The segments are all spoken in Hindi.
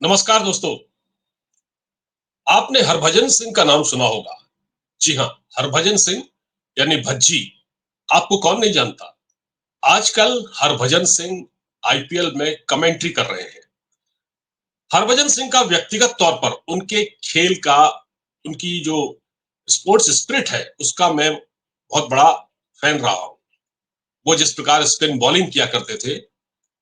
नमस्कार दोस्तों। आपने हरभजन सिंह का नाम सुना होगा। जी हाँ, हरभजन सिंह यानी भज्जी। आपको कौन नहीं जानता। आजकल हरभजन सिंह आईपीएल में कमेंट्री कर रहे हैं। हरभजन सिंह का व्यक्तिगत तौर पर उनके खेल का, उनकी जो स्पोर्ट्स स्पिरिट है उसका मैं बहुत बड़ा फैन रहा हूं। वो जिस प्रकार स्पिन बॉलिंग किया करते थे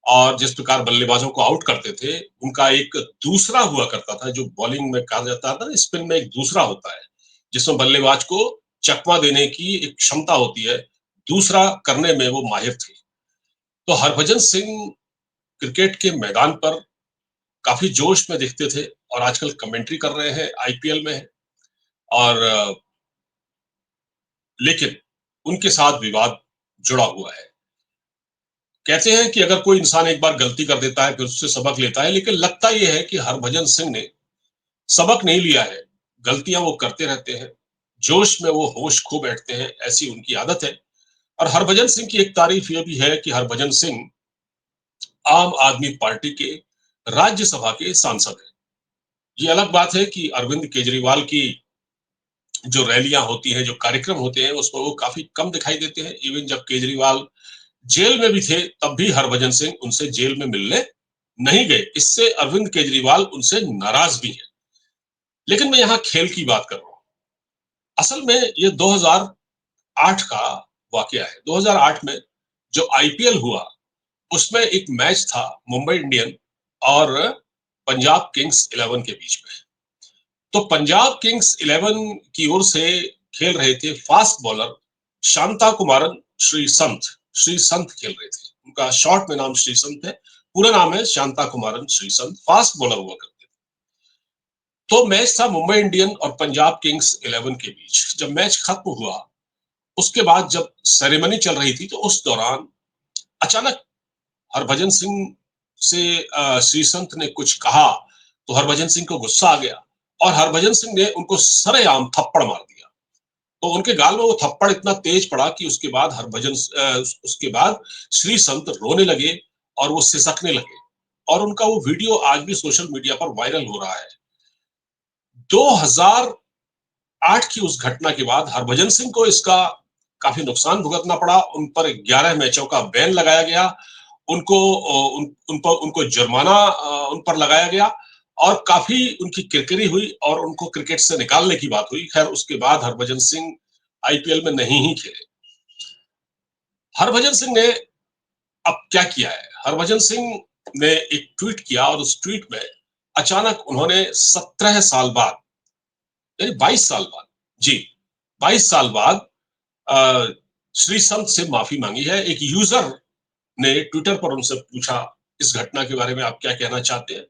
और जिस प्रकार बल्लेबाजों को आउट करते थे, उनका एक दूसरा हुआ करता था जो बॉलिंग में कहा जाता था ना, स्पिन में एक दूसरा होता है जिसमें बल्लेबाज को चकमा देने की एक क्षमता होती है। दूसरा करने में वो माहिर थे। तो हरभजन सिंह क्रिकेट के मैदान पर काफी जोश में दिखते थे और आजकल कमेंट्री कर रहे हैं, आईपीएल में है। और लेकिन उनके साथ विवाद जुड़ा हुआ है। कहते हैं कि अगर कोई इंसान एक बार गलती कर देता है फिर उससे सबक लेता है, लेकिन लगता यह है कि हरभजन सिंह ने सबक नहीं लिया है। गलतियां वो करते रहते हैं, जोश में वो होश खो बैठते हैं, ऐसी उनकी आदत है। और हरभजन सिंह की एक तारीफ ये भी है कि हरभजन सिंह आम आदमी पार्टी के राज्यसभा के सांसद हैं। ये अलग बात है कि अरविंद केजरीवाल की जो रैलियां होती हैं, जो कार्यक्रम होते हैं, उसमें वो काफी कम दिखाई देते हैं। इवन जब केजरीवाल जेल में भी थे तब भी हरभजन सिंह उनसे जेल में मिलने नहीं गए। इससे अरविंद केजरीवाल उनसे नाराज भी है। लेकिन मैं यहाँ खेल की बात कर रहा हूँ। असल में ये 2008 का वाकया है। 2008 में जो आईपीएल हुआ उसमें एक मैच था मुंबई इंडियन और पंजाब किंग्स 11 के बीच में। तो पंजाब किंग्स 11 की ओर से खेल रहे थे फास्ट बॉलर शांता कुमारन श्रीसंत। श्रीसंत खेल रहे थे, उनका शॉर्ट में नाम श्रीसंत है, पूरा नाम है शांता कुमारन श्रीसंत। फास्ट बॉलर हुआ करते थे। तो मैच था मुंबई इंडियन और पंजाब किंग्स 11 के बीच। जब मैच खत्म हुआ उसके बाद जब सेरेमनी चल रही थी तो उस दौरान अचानक हरभजन सिंह से श्रीसंत ने कुछ कहा तो हरभजन सिंह को गुस्सा आ गया और हरभजन सिंह ने उनको सरेआम थप्पड़ मार दिया। तो उनके गाल में वो थप्पड़ इतना तेज पड़ा कि उसके बाद श्रीसंत रोने लगे और वो सिसकने लगे। और उनका वो वीडियो आज भी सोशल मीडिया पर वायरल हो रहा है। 2008 की उस घटना के बाद हरभजन सिंह को इसका काफी नुकसान भुगतना पड़ा। उन पर 11 मैचों का बैन लगाया गया। उनको जुर्माना उन पर लगाया गया और काफी उनकी किरकिरी हुई और उनको क्रिकेट से निकालने की बात हुई। खैर उसके बाद हरभजन सिंह आईपीएल में नहीं ही खेले। हरभजन सिंह ने अब क्या किया है। हरभजन सिंह ने एक ट्वीट किया और उस ट्वीट में अचानक उन्होंने 17 साल बाद, यानी 22 साल बाद, जी 22 साल बाद श्री संत से माफी मांगी है। एक यूजर ने ट्विटर पर उनसे पूछा इस घटना के बारे में आप क्या कहना चाहते हैं।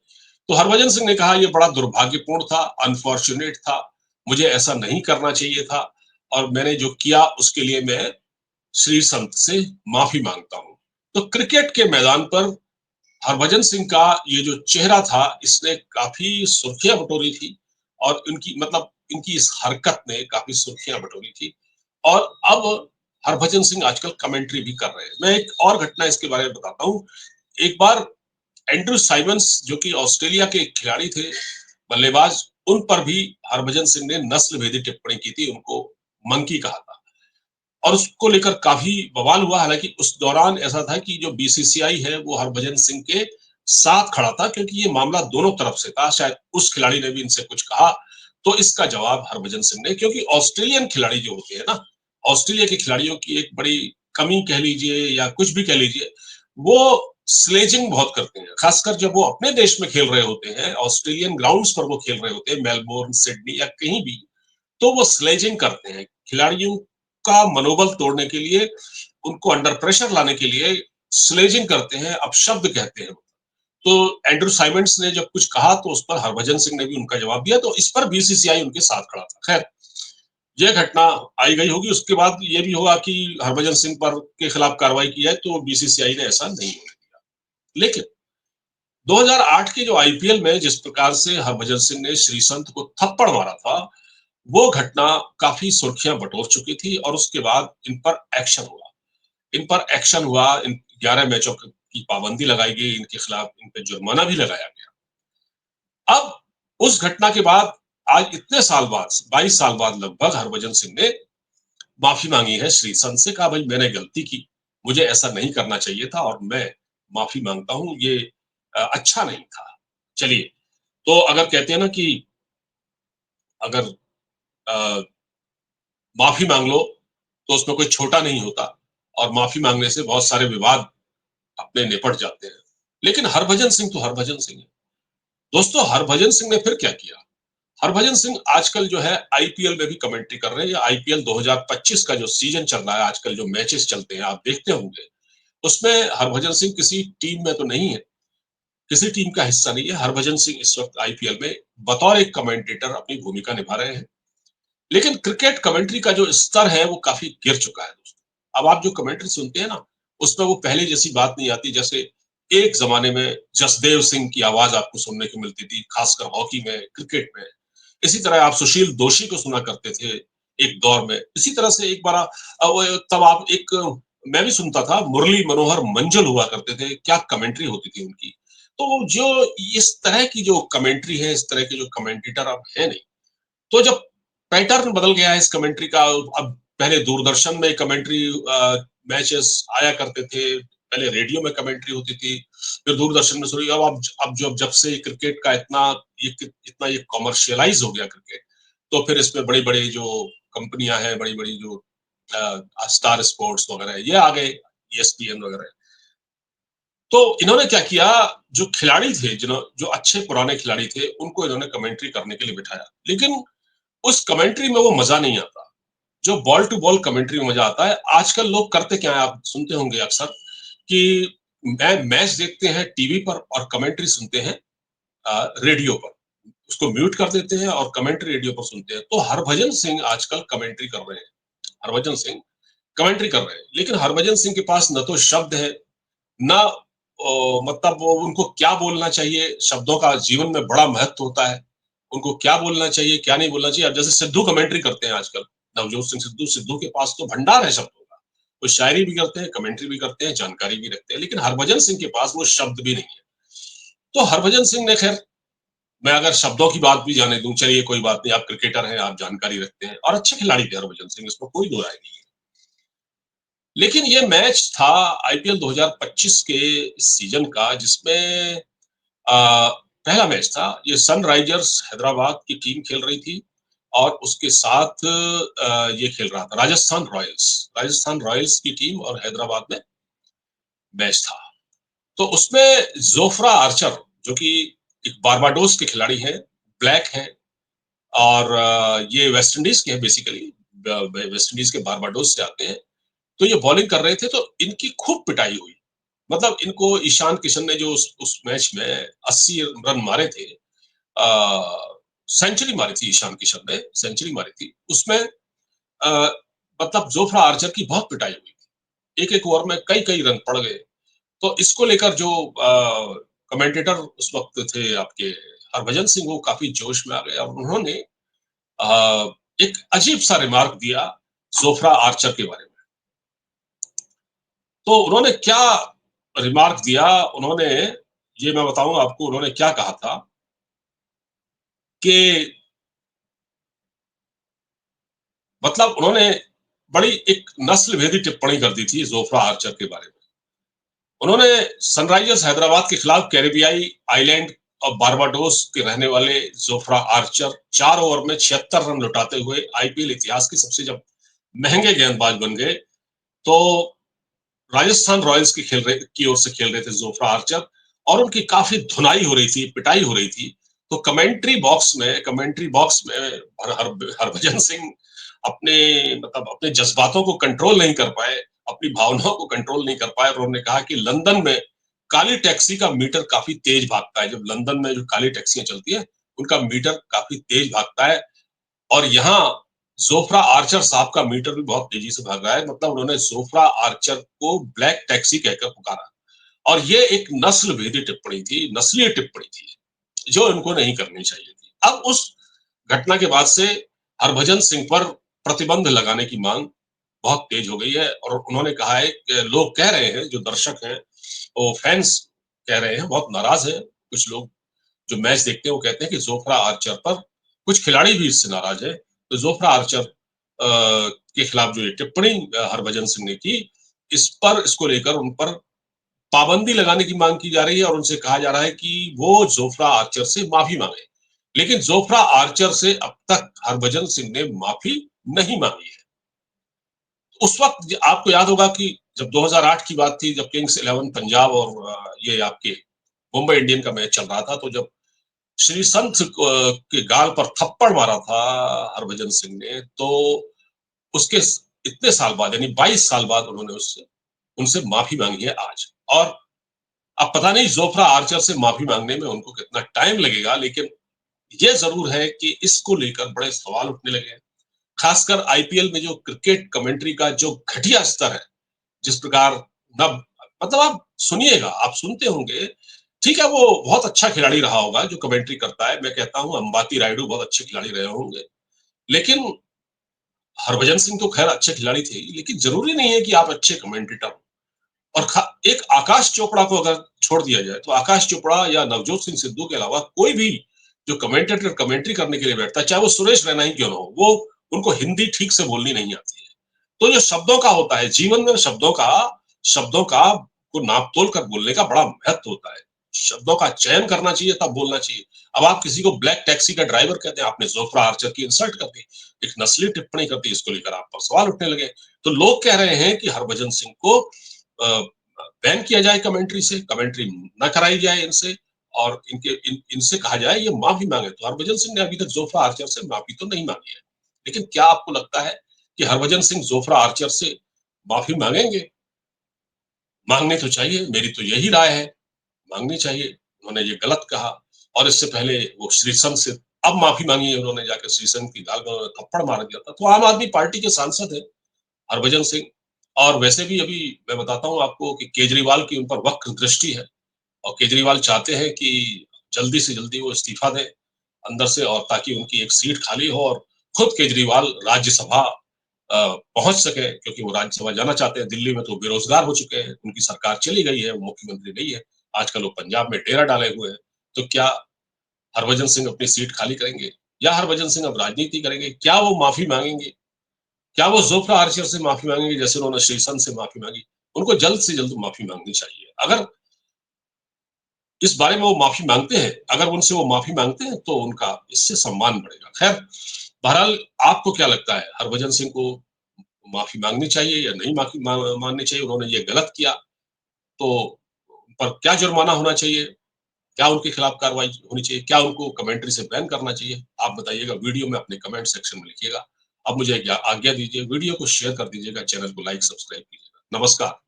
तो हरभजन सिंह ने कहा यह बड़ा दुर्भाग्यपूर्ण था, अनफॉर्चुनेट था, मुझे ऐसा नहीं करना चाहिए था और मैंने जो किया उसके लिए मैं श्री संत से माफी मांगता हूं। तो क्रिकेट के मैदान पर हरभजन सिंह का ये जो चेहरा था इसने काफी सुर्खियां बटोरी थी और इनकी मतलब इनकी इस हरकत ने काफी सुर्खियां बटोरी थी। और अब हरभजन सिंह आजकल कमेंट्री भी कर रहे हैं। मैं एक और घटना इसके बारे में बताता हूँ। एक बार एंड्रू साइमंस जो कि ऑस्ट्रेलिया के खिलाड़ी थे, बल्लेबाज, उन पर भी हरभजन सिंह ने नस्ल भेदी टिप्पणी की थी, उनको मंकी कहा था और उसको लेकर काफी बवाल हुआ। हालांकि उस दौरान ऐसा था कि जो बीसीसीआई है वो हरभजन सिंह के साथ खड़ा था क्योंकि ये मामला दोनों तरफ से था। शायद उस खिलाड़ी ने भी इनसे कुछ कहा तो इसका जवाब हरभजन सिंह ने, क्योंकि ऑस्ट्रेलियन खिलाड़ी जो होते हैं ना, ऑस्ट्रेलिया के खिलाड़ियों की एक बड़ी कमी कह लीजिए या कुछ भी कह लीजिए, वो स्लेजिंग बहुत करते हैं। खासकर जब वो अपने देश में खेल रहे होते हैं, ऑस्ट्रेलियन ग्राउंड्स पर वो खेल रहे होते हैं, मेलबोर्न, सिडनी या कहीं भी, तो वो स्लेजिंग करते हैं खिलाड़ियों का मनोबल तोड़ने के लिए, उनको अंडर प्रेशर लाने के लिए स्लेजिंग करते हैं, अपशब्द कहते हैं। तो एंड्रू साइमंड्स ने जब कुछ कहा तो उस पर हरभजन सिंह ने भी उनका जवाब दिया, तो इस पर बीसीसीआई उनके साथ खड़ा था। खैर यह घटना आई गई होगी, उसके बाद ये भी होगा कि हरभजन सिंह पर के खिलाफ कार्रवाई की है, तो बीसीसीआई ने ऐसा नहीं होने दिया। लेकिन 2008 के जो आईपीएल में जिस प्रकार से हरभजन सिंह ने श्रीसंत को थप्पड़ मारा था, वो घटना काफी सुर्खियां बटोर चुकी थी और उसके बाद इन पर एक्शन हुआ। इन 11 मैचों की पाबंदी लगाई गई, इनके खिलाफ इन पे जुर्माना भी लगाया गया। अब उस घटना के बाद आज इतने साल बाद 22 साल बाद लगभग हरभजन सिंह ने माफी मांगी है श्री संत से, कहा भाई मैंने गलती की, मुझे ऐसा नहीं करना चाहिए था और मैं माफी मांगता हूं, ये अच्छा नहीं था। चलिए, तो अगर कहते हैं ना कि अगर अ, माफी मांग लो तो उसमें कोई छोटा नहीं होता और माफी मांगने से बहुत सारे विवाद अपने निपट जाते हैं। लेकिन हरभजन सिंह तो हरभजन सिंह है। दोस्तों, हरभजन सिंह ने फिर क्या किया? हरभजन सिंह आजकल जो है आईपीएल में भी कमेंट्री कर रहे हैं। या आईपीएल 2025 का जो सीजन चल रहा है, आजकल जो मैचेस चलते हैं आप देखते होंगे, उसमें हरभजन सिंह किसी टीम में तो नहीं है, किसी टीम का हिस्सा नहीं है। हरभजन सिंह इस वक्त आईपीएल में बतौर एक कमेंटेटर अपनी भूमिका निभा रहे हैं। लेकिन क्रिकेट कमेंट्री का जो स्तर है वो काफी गिर चुका है दोस्तों। अब आप जो कमेंट्री सुनते हैं ना, उसमें वो पहले जैसी बात नहीं आती। जैसे एक जमाने में जसदेव सिंह की आवाज आपको सुनने को मिलती थी, खासकर हॉकी में, क्रिकेट में। इसी तरह आप सुशील दोषी को सुना करते थे एक दौर में। इसी तरह से एक बार तब आप एक मैं भी सुनता था, मुरली मनोहर मंजल हुआ करते थे, क्या कमेंट्री होती थी उनकी। तो जो इस तरह की जो कमेंट्री है, इस तरह के जो कमेंटेटर अब है नहीं। तो जब पैटर्न बदल गया है इस कमेंट्री का, अब पहले दूरदर्शन में कमेंट्री मैचेस आया करते थे, पहले रेडियो में कमेंट्री होती थी, फिर दूरदर्शन में शुरू। अब जब से क्रिकेट का इतना ये कॉमर्शियलाइज हो गया क्रिकेट, तो फिर इसमें बड़ी बड़ी जो कंपनियां हैं, बड़ी बड़ी जो स्टार स्पोर्ट्स वगैरह ये आ गए, ईएसपीएन वगैरह। तो इन्होंने क्या किया, जो खिलाड़ी थे, जो अच्छे पुराने खिलाड़ी थे, उनको इन्होंने कमेंट्री करने के लिए बिठाया। लेकिन उस कमेंट्री में वो मजा नहीं आता जो बॉल टू बॉल कमेंट्री में मजा आता है। आजकल लोग करते क्या है, आप सुनते होंगे अक्सर कि मैच देखते हैं टीवी पर और कमेंट्री सुनते हैं रेडियो पर। उसको म्यूट कर देते हैं और कमेंट्री रेडियो पर सुनते हैं। तो हरभजन सिंह आजकल कमेंट्री कर रहे हैं, हरभजन सिंह कमेंट्री कर रहे हैं। लेकिन हरभजन सिंह के पास न तो शब्द है, ना मतलब वो उनको क्या बोलना चाहिए। शब्दों का जीवन में बड़ा महत्व होता है, उनको क्या बोलना चाहिए क्या नहीं बोलना चाहिए। अब जैसे सिद्धू कमेंट्री करते हैं आजकल, नवजोत सिंह सिद्धू, सिद्धू के पास तो भंडार है शब्दों का। वो शायरी भी करते हैं, कमेंट्री भी करते हैं, जानकारी भी रखते हैं। लेकिन हरभजन सिंह के पास वो शब्द भी नहीं है। तो हरभजन सिंह ने, खैर, मैं अगर शब्दों की बात भी जाने दूं, चलिए कोई बात नहीं, आप क्रिकेटर हैं, आप जानकारी रखते हैं और अच्छे खिलाड़ी थे हरभजन सिंह, इसमें कोई दो राय नहीं है। लेकिन ये मैच था आईपीएल 2025 के सीजन का, जिसमें पहला मैच था। ये सनराइजर्स हैदराबाद की टीम खेल रही थी और उसके साथ ये खेल रहा था राजस्थान रॉयल्स की टीम, और हैदराबाद में मैच था। तो उसमें जोफ्रा आर्चर, जो कि एक बारबाडोस के खिलाड़ी हैं, ब्लैक हैं, और ये वेस्ट इंडीज के हैं बेसिकली, वेस्ट इंडीज के बारबाडोस से आते हैं। तो ये बॉलिंग कर रहे थे, तो इनकी खूब पिटाई हुई। मतलब इनको ईशान किशन ने जो उस मैच में 80 रन मारे थे, सेंचुरी मारी थी, ईशान किशन ने सेंचुरी मारी थी उसमें। आ, मतलब जोफ्रा आर्चर की बहुत पिटाई हुई, एक एक ओवर में कई कई रन पड़ गए। तो इसको लेकर जो कमेंटेटर उस वक्त थे आपके हरभजन सिंह, वो काफी जोश में आ गए और उन्होंने आ, एक अजीब सा रिमार्क दिया जोफ्रा आर्चर के बारे में। तो उन्होंने क्या रिमार्क दिया, उन्होंने, ये मैं बताऊंगा आपको, उन्होंने क्या कहा था कि मतलब उन्होंने बड़ी एक नस्ल भेदी टिप्पणी कर दी थी जोफ्रा आर्चर के बारे में। उन्होंने सनराइजर्स हैदराबाद के खिलाफ कैरेबियाई आइलैंड और बारबाडोस के रहने वाले जोफ्रा आर्चर 4 ओवर में 76 रन लुटाते हुए आईपीएल इतिहास के सबसे जब महंगे गेंदबाज बन गए। तो राजस्थान रॉयल्स की ओर से खेल रहे थे जोफ्रा आर्चर, और उनकी काफी धुनाई हो रही थी, पिटाई हो रही थी। तो कमेंट्री बॉक्स में हरभजन सिंह अपने मतलब अपने जज्बातों को कंट्रोल नहीं कर पाए, अपनी भावनाओं को कंट्रोल नहीं कर पाए, और उन्होंने कहा कि लंदन में काली टैक्सी का मीटर काफी तेज भागता है। जब लंदन में जो काली टैक्सियां चलती है, उनका मीटर काफी तेज भागता है, और यहाँ जोफ्रा आर्चर साहब का मीटर भी बहुत तेजी से भाग रहा है। मतलब उन्होंने जोफ्रा आर्चर को ब्लैक टैक्सी कहकर पुकारा, और ये एक नस्ल भेदी टिप्पणी थी, नस्लीय टिप्पणी थी, जो इनको नहीं करनी चाहिए थी। अब उस घटना के बाद से हरभजन सिंह पर प्रतिबंध लगाने की मांग बहुत तेज हो गई है, और उन्होंने कहा है कि लोग कह रहे हैं, जो दर्शक हैं, वो फैंस कह रहे हैं, बहुत नाराज हैं कुछ लोग, जो मैच देखते हैं वो कहते हैं कि जोफ्रा आर्चर पर कुछ खिलाड़ी भी इससे नाराज है। तो जोफ्रा आर्चर के खिलाफ जो ये टिप्पणी हरभजन सिंह ने की, इस पर इसको लेकर उन पर पाबंदी लगाने की मांग की जा रही है और उनसे कहा जा रहा है कि वो जोफ्रा आर्चर से माफी मांगे। लेकिन जोफ्रा आर्चर से अब तक हरभजन सिंह ने माफी नहीं मांगी है। उस वक्त आपको याद होगा कि जब 2008 की बात थी, जब किंग्स 11 पंजाब और ये आपके मुंबई इंडियन का मैच चल रहा था, तो जब श्रीसंत के गाल पर थप्पड़ मारा था हरभजन सिंह ने, तो उसके इतने साल बाद यानी 22 साल बाद उन्होंने उससे उनसे माफी मांगी है आज। और अब पता नहीं जोफ्रा आर्चर से माफी मांगने में उनको कितना टाइम लगेगा, लेकिन ये जरूर है कि इसको लेकर बड़े सवाल उठने लगे हैं। खासकर आईपीएल में जो क्रिकेट कमेंट्री का जो घटिया स्तर है, जिस प्रकार न मतलब आप सुनिएगा, आप सुनते होंगे, ठीक है वो बहुत अच्छा खिलाड़ी रहा होगा जो कमेंट्री करता है, मैं कहता हूं अंबाती रायडू बहुत अच्छे खिलाड़ी रहे होंगे, लेकिन हरभजन सिंह तो खैर अच्छे खिलाड़ी थे, लेकिन जरूरी नहीं है कि आप अच्छे कमेंटेटर हो। और एक आकाश चोपड़ा को अगर छोड़ दिया जाए, तो आकाश चोपड़ा या नवजोत सिंह सिद्धू के अलावा कोई भी जो कमेंटेटर कमेंट्री करने के लिए बैठता है, चाहे वो सुरेश रैना ही क्यों ना हो, वो उनको हिंदी ठीक से बोलनी नहीं आती है। तो जो शब्दों का होता है जीवन में, शब्दों का को नाप तोल कर बोलने का बड़ा महत्व होता है। शब्दों का चयन करना चाहिए, तब बोलना चाहिए। अब आप किसी को ब्लैक टैक्सी का ड्राइवर कहते हैं, आपने जोफ्रा आर्चर की इंसल्ट कर दी, एक नस्ली टिप्पणी कर दी, इसको लेकर आप पर सवाल उठने लगे। तो लोग कह रहे हैं कि हरभजन सिंह को बैन किया जाए कमेंट्री से, कमेंट्री न कराई जाए इनसे, और इनसे कहा जाए ये माफी मांगे। तो हरभजन सिंह ने अभी तक जोफ्रा आर्चर से माफी तो नहीं मांगी है, लेकिन क्या आपको लगता है कि हरभजन सिंह जोफ्रा आर्चर से माफी मांगेंगे? मांगनी तो चाहिए, मेरी तो यही राय है, मांगनी चाहिए। उन्होंने ये गलत कहा, और इससे पहले वो श्रीसंत से अब माफी मांगी है उन्होंने, जाकर श्रीसंत की गाल में उन्होंने थप्पड़ मार दिया था। तो आम आदमी पार्टी के सांसद है हरभजन सिंह। और वैसे भी अभी मैं बताता हूँ आपको कि केजरीवाल की उन पर वक्र दृष्टि है, और केजरीवाल चाहते हैं कि जल्दी से जल्दी वो इस्तीफा दें अंदर से, और ताकि उनकी एक सीट खाली हो और खुद केजरीवाल राज्यसभा पहुंच सके, क्योंकि वो राज्यसभा जाना चाहते हैं। दिल्ली में तो बेरोजगार हो चुके हैं, उनकी सरकार चली गई है, वो मुख्यमंत्री नहीं है, आजकल वो पंजाब में डेरा डाले हुए हैं। तो क्या हरभजन सिंह अपनी सीट खाली करेंगे, या हरभजन सिंह अब राजनीति करेंगे? क्या वो माफी मांगेंगे? क्या वो जोफ्रा आर्चर से माफी मांगेंगे जैसे उन्होंने श्रीसंत से माफी मांगी? उनको जल्द से जल्द माफी मांगनी चाहिए। अगर इस बारे में वो माफी मांगते हैं, अगर उनसे वो माफी मांगते हैं, तो उनका इससे सम्मान बढ़ेगा। खैर, बहरहाल आपको क्या लगता है, हरभजन सिंह को माफी मांगनी चाहिए या नहीं माफी मांगनी चाहिए? उन्होंने ये गलत किया, तो उन पर क्या जुर्माना होना चाहिए? क्या उनके खिलाफ कार्रवाई होनी चाहिए? क्या उनको कमेंट्री से बैन करना चाहिए? आप बताइएगा, वीडियो में अपने कमेंट सेक्शन में लिखिएगा। अब मुझे आज्ञा दीजिए, वीडियो को शेयर कर दीजिएगा, चैनल को लाइक सब्सक्राइब कीजिएगा। नमस्कार।